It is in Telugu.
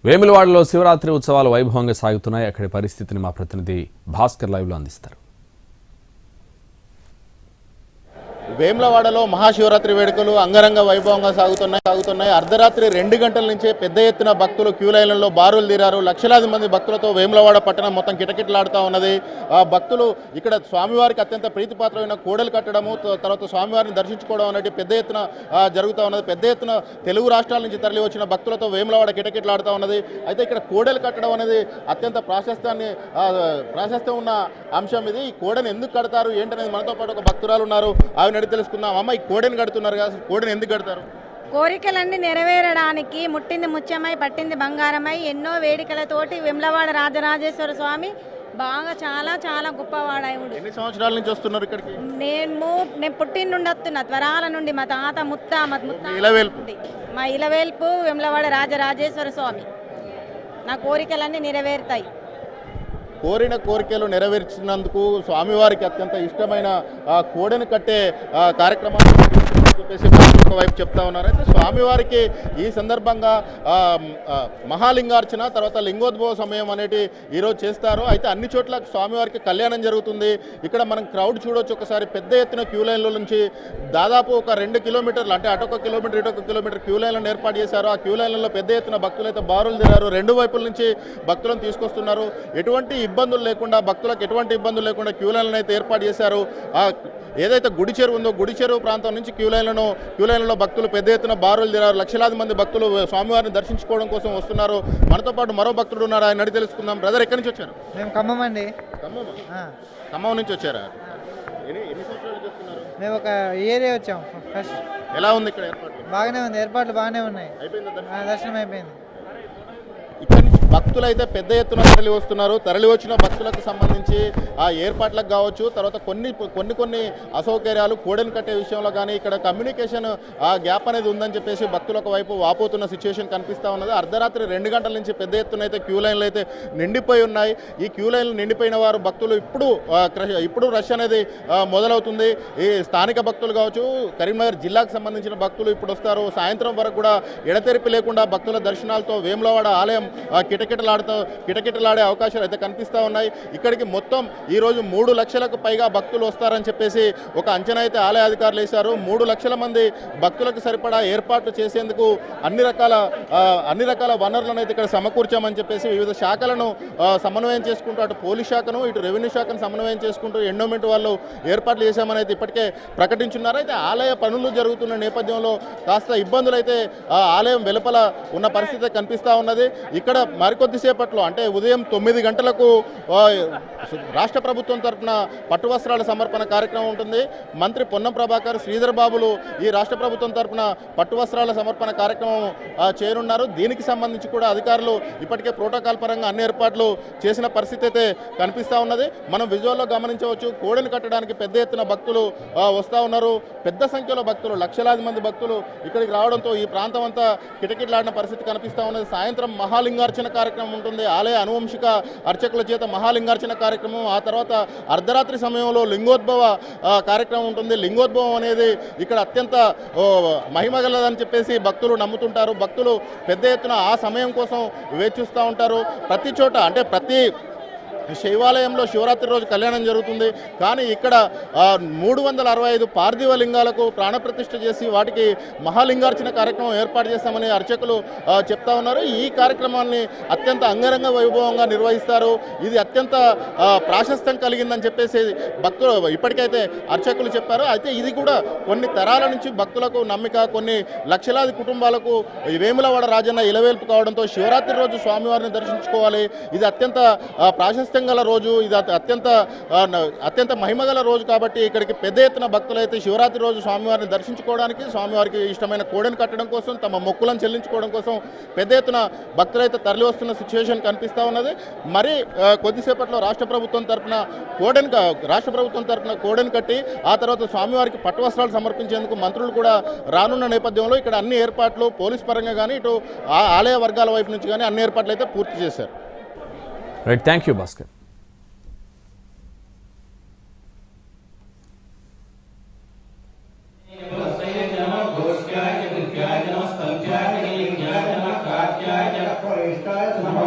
వేములవాడలో శివరాత్రి ఉత్సవాలు వైభవంగా సాగుతున్నాయి. అక్కడి పరిస్థితిని మా ప్రతినిధి భాస్కర్ లైవ్లో అందిస్తారు. వేములవాడలో మహాశివరాత్రి వేడుకలు అంగరంగ వైభవంగా సాగుతున్నాయి. అర్ధరాత్రి 2 గంటల నుంచే పెద్ద ఎత్తున భక్తులు క్యూ లైన్లలో బారులు తీరారు. లక్షలాది మంది భక్తులతో వేములవాడ పట్టణం మొత్తం కిటకిటలాడుతూ ఉన్నది. భక్తులు ఇక్కడ స్వామివారికి అత్యంత ప్రీతిపాత్రమైన కోడలు కట్టడము, తర్వాత స్వామివారిని దర్శించుకోవడం అనేది పెద్ద ఎత్తున జరుగుతూ ఉన్నది. పెద్ద ఎత్తున తెలుగు రాష్ట్రాల నుంచి తరలి వచ్చిన భక్తులతో వేములవాడ కిటకిటలాడుతూ ఉన్నది. అయితే ఇక్కడ కోడలు కట్టడం అనేది అత్యంత ప్రాశస్త్యం ఉన్న అంశం. ఇది ఈ కోడని ఎందుకు కడతారు ఏంటనేది మనతో పాటు ఒక భక్తురాలు ఉన్నారు, ఆవిడ తెలుసుకుందాం. అమ్మ, ఈ కోడని కడుతున్నారు కదా, కోడని ఎందుకు కడతారు? కోరికలన్నీ నెరవేరడానికి ముట్టింది ముత్యమై పట్టింది బంగారమై ఎన్నో వేడుకలతోటి వేములవాడ రాజరాజేశ్వర స్వామి బాగా చాలా చాలా గొప్పవాడాయుడు. ఎన్ని సంవత్సరాల నుంచి వస్తున్నారు ఇక్కడికి? నేను పుట్టిన నుండి వస్తున్నా, త్వరాల నుండి. మా తాత మా ఇలవేల్పు వేములవాడ రాజరాజేశ్వర స్వామి. నా కోరికలన్నీ నెరవేరుతాయి. కోరిన కోరికలు నెరవేర్చినందుకు స్వామివారికి అత్యంత ఇష్టమైన కోడెను కట్టే కార్యక్రమాన్ని చెప్పేసి వైపు చెప్తా ఉన్నారు. అయితే స్వామివారికి ఈ సందర్భంగా మహాలింగార్చన, తర్వాత లింగోద్భవ సమయం అనేటి ఈరోజు చేస్తారు. అయితే అన్ని చోట్ల స్వామివారికి కళ్యాణం జరుగుతుంది. ఇక్కడ మనం క్రౌడ్ చూడొచ్చు. ఒకసారి పెద్ద ఎత్తున క్యూ లైన్ల నుంచి దాదాపు ఒక 2 కిలోమీటర్లు, అంటే అటొక కిలోమీటర్ ఇటొక కిలోమీటర్ క్యూ లైన్లను ఏర్పాటు చేశారు. ఆ క్యూ లైన్లలో పెద్ద ఎత్తున భక్తులైతే బారులు తీరారు. 2 వైపుల నుంచి భక్తులను తీసుకొస్తున్నారు. ఎటువంటి ఇబ్బందులు లేకుండా, భక్తులకు ఎటువంటి ఇబ్బందులు లేకుండా క్యూ లైన్లను అయితే ఏర్పాటు చేశారు. ఏదైతే గుడి చెరువు ఉందో, గుడి చెరువు ప్రాంతం నుంచి క్యూ లైన్లలో భక్తులు పెద్ద ఎత్తున బారులు తీరారు. లక్షలాది మంది భక్తులు స్వామివారిని దర్శించుకోవడం కోసం వస్తున్నారు. మనతో పాటు మరో భక్తుడు ఉన్నారు, ఆయన అడిగి తెలుసుకుందాం. బ్రదర్, ఎక్కడి నుంచి వచ్చారు? మేము ఖమ్మం అండి. ఖమ్మం నుంచి వచ్చారా? ఎన్ని సంవత్సరాలు చేస్తున్నారు? మేము ఒక ఏరియా వచ్చాం ఫస్ట్. ఎలా ఉంది ఇక్కడ ఏర్పాటు? బాగానే ఉంది, ఏర్పాట్లు బాగానే ఉన్నాయి. అయిపోయింది దర్శనం అయిపోయింది. ఇక్కడ నుంచి భక్తులు అయితే పెద్ద ఎత్తున తరలి వస్తున్నారు. తరలి వచ్చిన భక్తులకు సంబంధించి ఆ ఏర్పాట్లకు కావచ్చు, తర్వాత కొన్ని అసౌకర్యాలు కోడెను కట్టే విషయంలో కానీ ఇక్కడ కమ్యూనికేషన్ గ్యాప్ అనేది ఉందని చెప్పేసి భక్తులకు వైపు వాపోతున్న సిచ్యువేషన్ కనిపిస్తూ ఉన్నది. అర్ధరాత్రి 2 గంటల నుంచి పెద్ద ఎత్తున అయితే క్యూ లైన్లు అయితే నిండిపోయి ఉన్నాయి. ఈ క్యూ లైన్లు నిండిపోయిన వారు భక్తులు ఇప్పుడు రష్ అనేది మొదలవుతుంది. ఈ స్థానిక భక్తులు కావచ్చు, కరీంనగర్ జిల్లాకు సంబంధించిన భక్తులు ఇప్పుడు వస్తారు. సాయంత్రం వరకు కూడా ఎడతెరిపి లేకుండా భక్తుల దర్శనాలతో వేములవాడ ఆలయం కిటకిటలాడే అవకాశాలు అయితే కనిపిస్తూ ఉన్నాయి. ఇక్కడికి మొత్తం ఈరోజు 3 లక్షలకు పైగా భక్తులు వస్తారని చెప్పేసి ఒక అంచనా అయితే ఆలయ అధికారులు వేశారు. 3 లక్షల మంది భక్తులకు సరిపడా ఏర్పాట్లు చేసేందుకు అన్ని రకాల వనరులను అయితే ఇక్కడ సమకూర్చామని చెప్పేసి వివిధ శాఖలను సమన్వయం చేసుకుంటూ, అటు పోలీస్ శాఖను ఇటు రెవెన్యూ శాఖను సమన్వయం చేసుకుంటూ ఎండోమెంట్ వాళ్ళు ఏర్పాట్లు చేశామని అయితే ఇప్పటికే ప్రకటించున్నారు. అయితే ఆలయ పనులు జరుగుతున్న నేపథ్యంలో కాస్త ఇబ్బందులు అయితే ఆలయం వెలుపల ఉన్న పరిస్థితి కనిపిస్తూ ఉన్నది. ఇక్కడ మరికొద్దిసేపట్లో, అంటే ఉదయం 9 గంటలకు రాష్ట్ర ప్రభుత్వం తరఫున పట్టు వస్త్రాల సమర్పణ కార్యక్రమం ఉంటుంది. మంత్రి పొన్నం ప్రభాకర్, శ్రీధర్ బాబులు ఈ రాష్ట్ర ప్రభుత్వం తరఫున పట్టు వస్త్రాల సమర్పణ కార్యక్రమం చేరున్నారు. దీనికి సంబంధించి కూడా అధికారులు ఇప్పటికే ప్రోటోకాల్ పరంగా అన్ని ఏర్పాట్లు చేసిన పరిస్థితి అయితే కనిపిస్తూ ఉన్నది. మనం విజువల్లో గమనించవచ్చు. కోడెను కట్టడానికి పెద్ద ఎత్తున భక్తులు వస్తూ ఉన్నారు. పెద్ద సంఖ్యలో భక్తులు, లక్షలాది మంది భక్తులు ఇక్కడికి రావడంతో ఈ ప్రాంతం అంతా కిటకిటలాడిన పరిస్థితి కనిపిస్తూ ఉన్నది. సాయంత్రం మహాలింగార్చన కార్యక్రమం ఉంటుంది. ఆలయ అనువంశిక అర్చకుల చేత మహాలింగార్చన కార్యక్రమం, ఆ తర్వాత అర్ధరాత్రి సమయంలో లింగోద్భవ కార్యక్రమం ఉంటుంది. లింగోద్భవం అనేది ఇక్కడ అత్యంత మహిమగలదని చెప్పేసి భక్తులు నమ్ముతుంటారు. భక్తులు పెద్ద ఎత్తున ఆ సమయం కోసం వేచిస్తూ ఉంటారు. ప్రతి చోట, అంటే ప్రతి శైవాలయంలో శివరాత్రి రోజు కళ్యాణం జరుగుతుంది. కానీ ఇక్కడ 365 పార్థివ లింగాలకు ప్రాణప్రతిష్ఠ చేసి వాటికి మహాలింగార్చన కార్యక్రమం ఏర్పాటు చేస్తామని అర్చకులు చెప్తా ఉన్నారు. ఈ కార్యక్రమాన్ని అత్యంత అంగరంగ వైభవంగా నిర్వహిస్తారు. ఇది అత్యంత ప్రాశస్త్యం కలిగిందని చెప్పేసి భక్తులు ఇప్పటికైతే అర్చకులు చెప్పారు. అయితే ఇది కూడా కొన్ని తరాల నుంచి భక్తులకు నమ్మిక, కొన్ని లక్షలాది కుటుంబాలకు వేములవాడ రాజన్న ఇలవేల్పు కావడంతో శివరాత్రి రోజు స్వామివారిని దర్శించుకోవాలి. ఇది అత్యంత ప్రాశస్త్యం గల రోజు, ఇది అత్యంత మహిమగల రోజు. కాబట్టి ఇక్కడికి పెద్ద ఎత్తున భక్తులైతే శివరాత్రి రోజు స్వామివారిని దర్శించుకోవడానికి, స్వామివారికి ఇష్టమైన కోడెను కట్టడం కోసం, తమ మొక్కులను చెల్లించుకోవడం కోసం పెద్ద ఎత్తున భక్తులైతే తరలి వస్తున్న సిచ్యువేషన్ కనిపిస్తూ ఉన్నది. మరి కొద్దిసేపట్లో రాష్ట్ర ప్రభుత్వం తరఫున కోడెను కట్టి ఆ తర్వాత స్వామివారికి పట్టు వస్త్రాలు సమర్పించేందుకు మంత్రులు కూడా రానున్న నేపథ్యంలో ఇక్కడ అన్ని ఏర్పాట్లు పోలీస్ పరంగా కానీ, ఇటు ఆలయ వర్గాల వైపు నుంచి కానీ అన్ని ఏర్పాట్లు అయితే పూర్తి చేశారు. Right, thank you Bhaskar. नमः वरिष्ठाय नमो